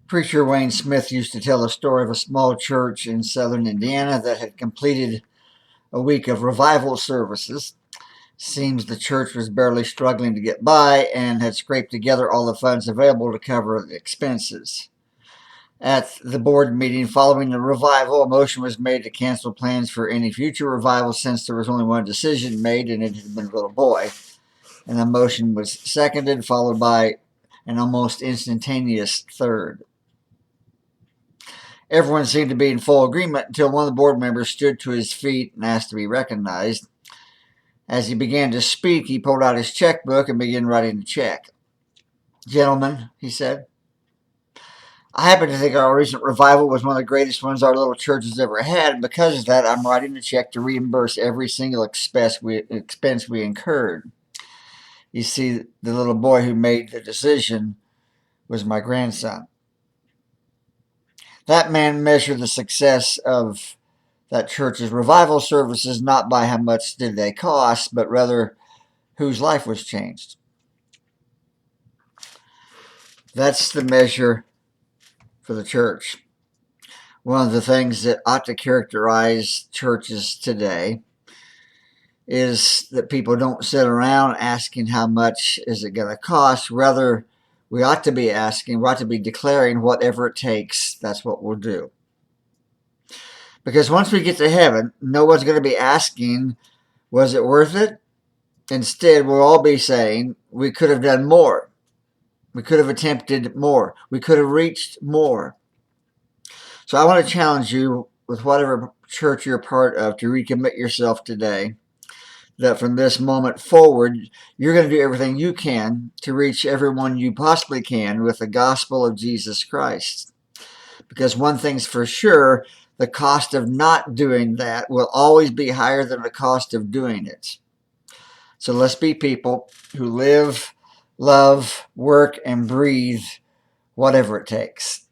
Preacher Wayne Smith used to tell the story of a small church in southern Indiana that had completed a week of revival services. Seems the church was barely struggling to get by and had scraped together all the funds available to cover the expenses. At the board meeting following the revival, a motion was made to cancel plans for any future revival since there was only one decision made, and it had been a little boy. And the motion was seconded, followed by an almost instantaneous third. Everyone seemed to be in full agreement until one of the board members stood to his feet and asked to be recognized. As he began to speak, he pulled out his checkbook and began writing the check. "Gentlemen," he said, "I happen to think our recent revival was one of the greatest ones our little church has ever had, and because of that, I'm writing a check to reimburse every single expense we incurred." You see, the little boy who made the decision was my grandson. That man measured the success of that church's revival services not by how much did they cost, but rather whose life was changed. That's the measure for the church. One of the things that ought to characterize churches today is that people don't sit around asking how much is it going to cost. Rather, we ought to be asking, we ought to be declaring whatever it takes, that's what we'll do. Because once we get to heaven, no one's going to be asking, was it worth it? Instead, we'll all be saying, we could have done more. We could have attempted more. We could have reached more. So I want to challenge you with whatever church you're part of to recommit yourself today, that from this moment forward, you're going to do everything you can to reach everyone you possibly can with the gospel of Jesus Christ. Because one thing's for sure, the cost of not doing that will always be higher than the cost of doing it. So let's be people who live, love, work, and breathe whatever it takes.